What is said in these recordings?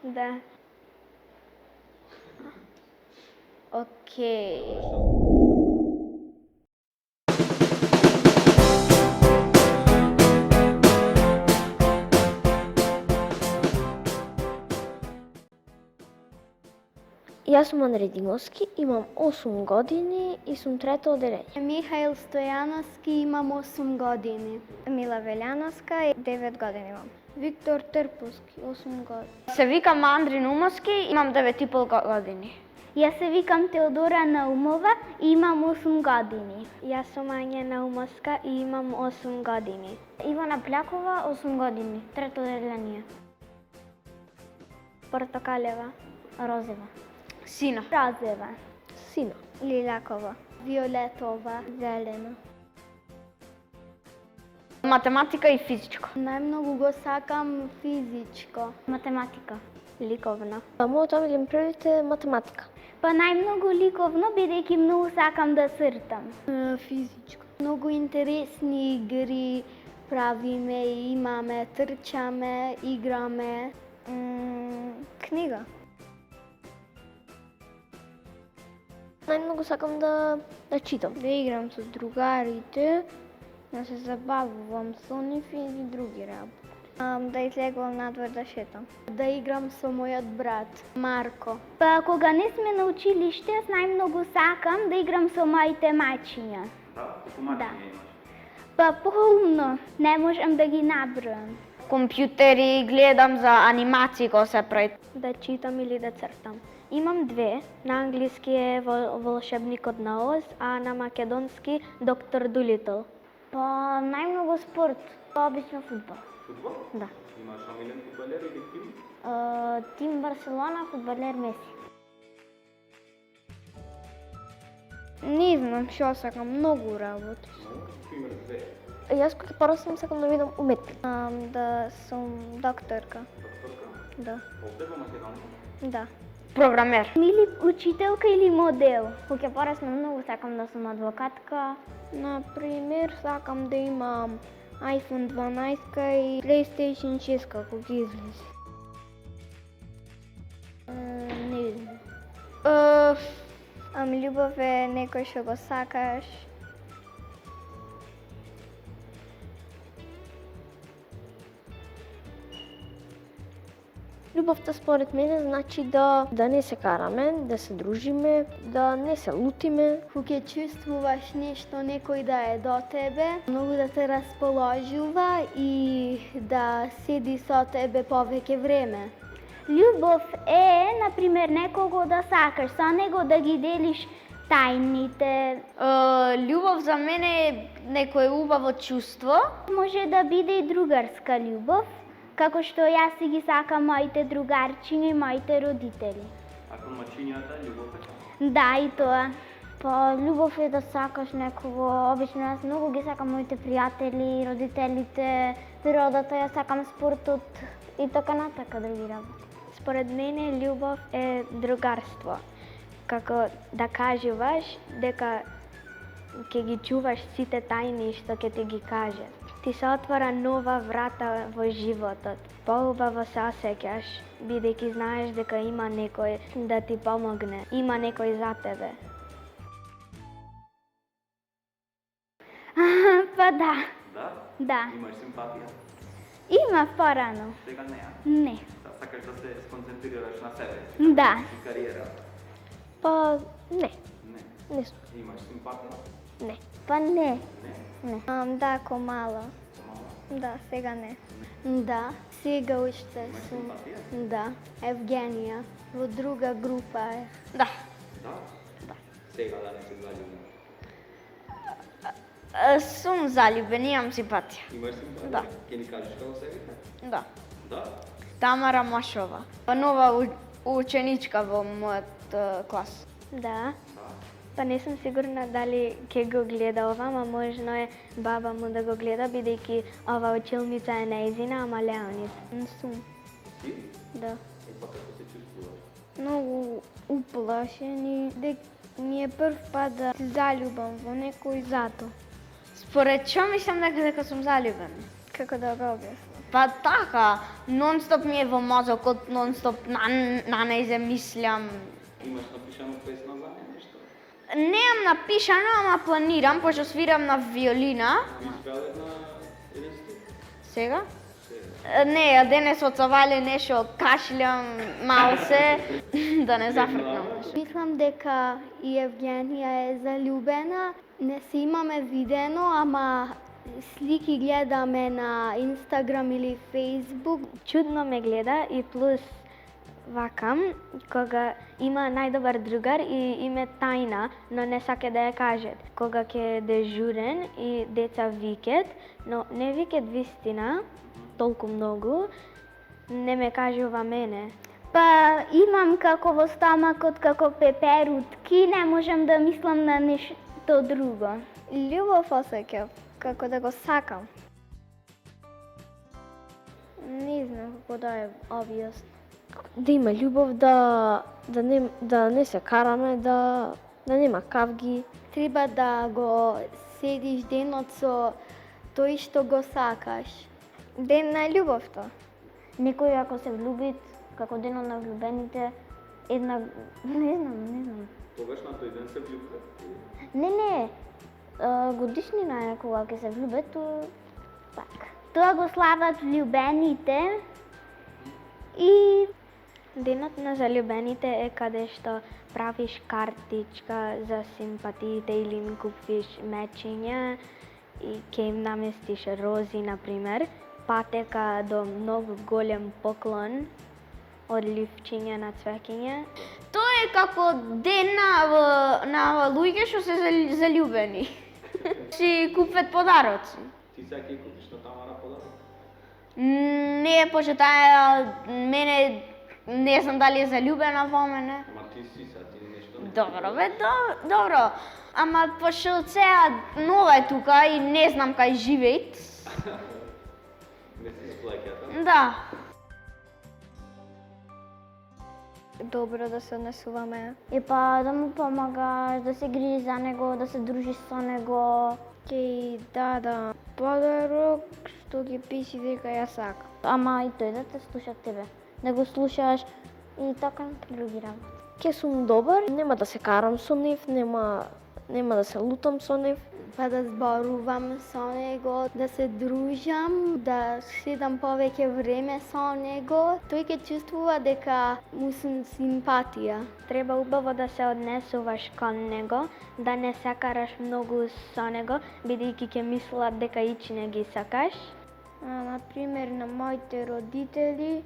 Да. Окей. Јас сум Андрей Димовски, имам 8 години и сум трето оделение. Михаил Стојановски, имам 8 години. Мила Велјановска, 9 години имам. Виктор Трпуски, 8 години. Се викам Андри Наумовски, имам 9,5 години. Јас се викам Теодора Наумова и имам 8 години. Јас сум Ања Наумовска и имам 8 години. Ивана Плякова, 8 години, трето оделение. Портокалева, Розева. Сина. Розева, сино. Лилакова, Виолетова, Зелена. Математика и физичко. Најмногу го сакам физичко. Математика. Ликовна. Мојот омилен предмет е математика. Па најмногу ликовно, бидејќи многу сакам да цртам. Физичко. Многу интересни игри правиме, имаме, трчаме, играме. Книга. Најмногу сакам да читам. Да играм со другарите, да се забавувам со нив и други работи. Да излегувам надвор да шетам. Да играм со мојот брат, Марко. Па кога не сме на училиште, јас најмногу сакам да играм со моите мачиња. Колку мачиња имаш? Па полно, не можам да ги набројам. Компјутери, гледам за анимации кога се прави. Да читам или да цртам. Имам две. На англиски е Волшебникот на Оз, а на македонски Доктор Дулитл. Па најмногу спорт, обично фудбал. Фудбал? Да. Имаш омилен фудбалер или тим? Тим Барселона, фудбалер Меси. Не знам што сакам, многу работи. Пример две. Јас кога порасам сакам да бидам уметник. Да сум докторка. Докторка? Да. Овде во Македонија? Да. Програмер. Или учителка или модел. Кога ќе пораснам многу сакам да сум адвокатка. Например, сакам да имам iPhone 12 и PlayStation 6 кога ги излезе. Не знам. Љубов е некој што го сакаш. Љубовта според мене значи да не се караме, да се дружиме, да не се лутиме. Кога ќе чувствуваш нешто некој да е до тебе, многу да те расположува и да седи со тебе повеќе време. Љубов е, например, некого да сакаш, со него да ги делиш тајните. Љубов за мене е некое убаво чувство. Може да биде и другарска љубов, како што јас си ги сакам моите другарчиња и моите родители. А кон мачињата љубов е? Да, и тоа. Па љубов е да сакаш некого. Обично јас многу ги сакам моите пријатели, родителите, природата, јас сакам спортот и така натака други работи. Според мене љубов е другарство. Како да кажуваш дека ќе ги чуваш сите тајни што ќе ти ги каже. Ти се отвора нова врата во животот. Поубаво се осеќаш, бидејќи знаеш дека има некој да ти помогне, има некој за тебе. Па да. Да? Да. Имаш симпатија? Има порано. Сега неа? Не. Сакаш да се сконцентрираш на себе? Да. И кариера? Па не, Не. не сум. Имаш симпатија? Не. Па не. Не. Да, комало. Помало? Да, сега не. Да, сега уште Имаш сум. симпатија? Да, Евгенија. Во друга група е. Да. Да? Да. Сега да не се заљубен. Сум заљубен, имам симпатија. Имаш симпатија? Да. Ќе ни кажеш како се вика? Да. Да? Тамара Машова. Нова ученичка во мојот клас. Да. Да. Па не сум сигурна дали ќе го гледа ова, ама можно е баба му да го гледа, бидејќи ова училница е нејзина, ама Леонид. Сум. Си? Да. Е, па како се чувствуваш? Многу уплашен и ми е прв пат да се заљубам во некој зато. Според што мислам дека сум заљубен? Како да го објаснам? Па така, нон-стоп ми е во мозокот, нон-стоп на нејзе мислам. Имаш напишано песна за нея, нешто? Немам напишано, ама планирам, пошто свирам на виолина. Испеал еден стих? Сега? Не, денес од Савале нешто кашлям мал се, да не зафркнам. Мислам дека и Евгенија е заљубена. Не се имаме видено, ама слики гледаме на Инстаграм или Фейсбук. Чудно ме гледа и плюс вакам, кога има најдобар другар и им е тајна, но не саке да ја кажат. Кога ќе е дежурен и деца викат, но не викат вистина, толку многу, не ме кажува мене. Па имам како во стомакот, како пеперутки, не можам да мислам на нешто друго. Љубов осеќав, како да го сакам. Не знам како да е објас. Да има љубов, да не се караме, да нема кавги. Треба да го седиш денот со тој што го сакаш. Ден на љубовта. Некој ако се влюби, како денот на влюбените, една... Не знам. Тогаш на тој ден се влюбите? Не, годишнина е кога ќе се влюбат, така. Тоа го слават влюбените и Денот на заљубените е каде што правиш картичка за симпатиите или им купиш мечиња и ќе им наместиш рози, например, патека до многу голем поклон од ливчиња на цвеќиња. тоа е како ден на луѓе што се заљубени. Си купат подароци. Ти сега ќе купиш на Тамара подарок? Не, пошто таа мене не знам дали е заљубена во мене. Ама ти си сега, ти нешто не... Добро бе, добро. Ама пошто сега нова е тука и не знам кај живеет. Не си сплаќата? Да. Добро да се однесуваме. И па да му помагаш, да се грижи за него, да се дружиш со него. Ќе дадам подарок што ги пише дека ја сака. Ама и тој да те слуша тебе. Да го слушаш и така други работи. Ке сум добар, нема да се карам со нив, нема да се лутам со нив. Па да зборувам со него, да се дружам, да седам повеќе време со него. Тој ќе чувствува дека му сум симпатија. Треба убаво да се однесуваш кон него, да не се караш многу со него, бидејќи ќе мислат дека ич не ги сакаш. Например, на моите родители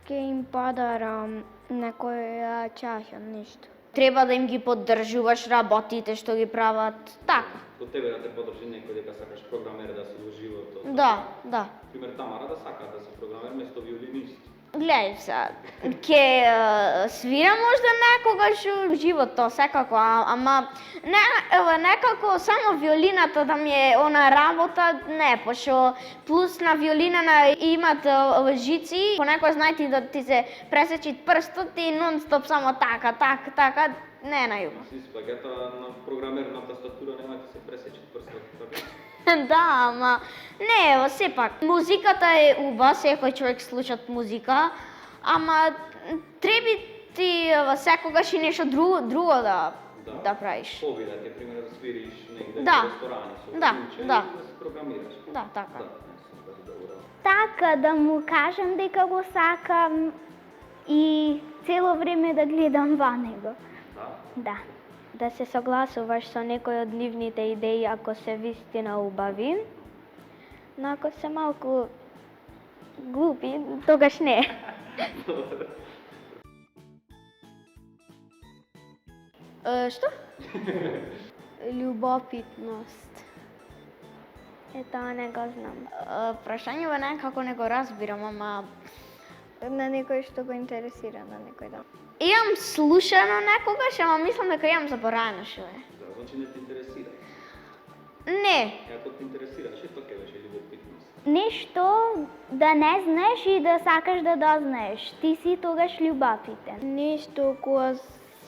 ќе им подарам некоја чаша, нешто. Треба да им ги поддржуваш работите што ги прават. Така. Од тебе да те подржи некој дека сакаш програмер да си во животот. Да. Пример Тамара да сака да си програмер место виолинист. Гледај сега, ќе свира можда некогаш у животот, секако, ама некако само виолината да ми е она работа, не, пошто плюс на виолина имат жици, понекогаш знајте да ти се пресечи прстот и нон-стоп само така, не на јубав. Си сплаќата на програмер на тастатура нема ти се пресечи прстот, така? Да, ама не, ево, сепак. Музиката е уба, секој човек слушат музика, ама треби ти секогаш и нешто друго да правиш. Хоби да ти, пример, да свириш негде Да. во ресторани со Да, клуче да. и да се програмираш. Да, така. Да, супер, добро. Така да му кажам дека го сакам и цело време да гледам во него. Да? Да се согласуваш со некој од нивните идеи ако се вистина убави, но ако се малку глупи, тогаш не. Што? Љубопитност. Тоа не го знам. Прашањето некако не го разбирам, ама На некој што го интересира, на некој да. имам слушано некогаш, ама мислам дека имам заборавено што е. Да, значи не те интересира. Не, И ако те интересира, што ќе беше љубопитност? Нешто да не знаеш и да сакаш да дознаеш. Ти си тогаш љубопитен. Нешто кога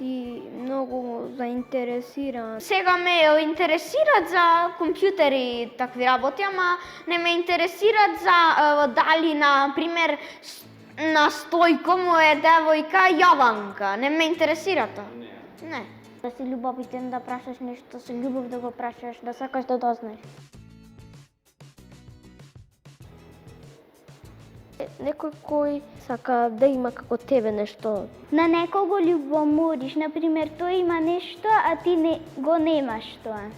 си много заинтересиран. Сега ме интересират за компютери и такви работи, ама не ме интересират за дали, например, на Стојко му е девојка Јованка. Не ме интересира тоа. Не. Да си љубовитен, да прашаш нешто со љубов да го прашаш, да сакаш да дознаеш. Некој кој сака да има како тебе нешто. На некого љубомориш, например, тој има нешто, а ти го немаш тоа.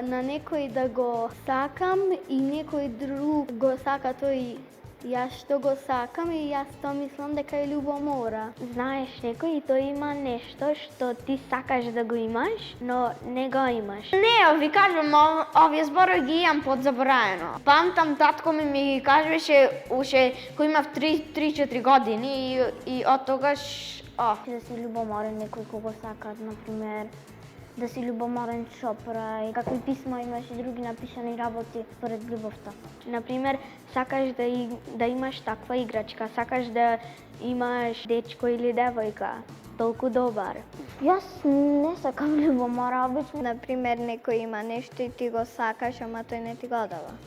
На некој да го сакам и некој друг го сака тој јас што го сакам и јас тоа мислам дека е љубомора. Знаеш некој и тој има нешто што ти сакаш да го имаш, но не го имаш. Не, ви кажувам, овие зборови ги имам подзабораено. Памтам, татко ми ги кажуваше уште кој имав 3-4 години и од тогаш, Да си љубоморен некој кого сакат, например, да си љубоморен шопра и какви писма имаш и други напишани работи според љубовта. Например, сакаш да имаш таква играчка, сакаш да имаш дечко или девојка, толку добар. Јас не сакам љубомора, обично. Например, некој има нешто и ти го сакаш, ама тој не ти го дава.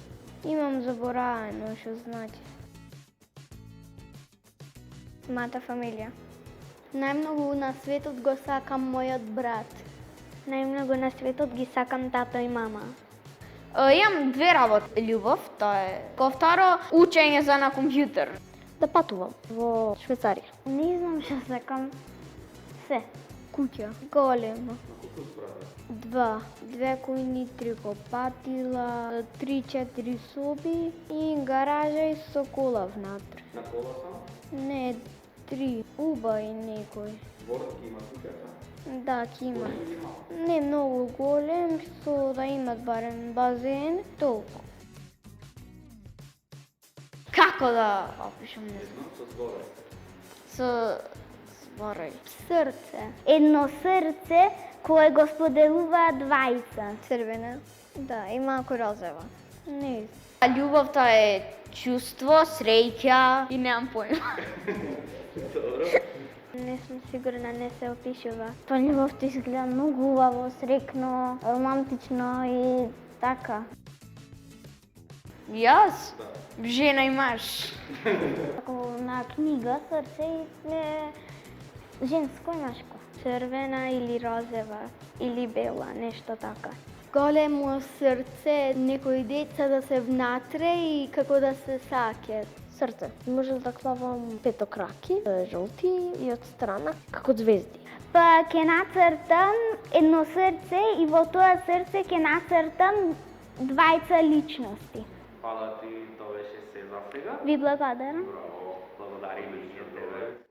Имам заборавено што значи. Мојата фамилија. Најмногу на светот го сакам мојот брат. Најмногу на светот ги сакам тато и мама. имам две работи. Љубов, тоа е. Ко второ, учење за на компјутер. Да патувам во Швајцарија. Не знам што сакам. Се. Куќа. Голема. 2 кујни, 3 копатила, 3-4 соби и гаража и со кола внатре. На кола само? Не, 3. Уба и некој. Дворот ќе има куќата? Да, ќе има. Не многу голем, со да имат барем базен, толку. Како да опишам, не знам. Со зборови. Со зборови. Срце. Едно срце кое го споделува двајца. Црвена. Да, и малку розова. Не знам. Љубовта е чувство, среќа и немам појма. Добро. Не сум сигурна, не се опишува. Па љубовта изгледа многу убаво, срекно, романтично и така. Јас? Жена и маж. Ако на книга срце е женско и машко. Црвена или розева или бела, нешто така. Големо срце, некои деца да се внатре и како да се сакат. Срце. Може да клавам петокраки, жолти и од страна како звезди. Па ќе нацртам едно срце и во тоа срце ќе нацртам двајца личности. Hvala ti, to беше се за сега. Ви благодарам. Браво, благодариме и на тебе.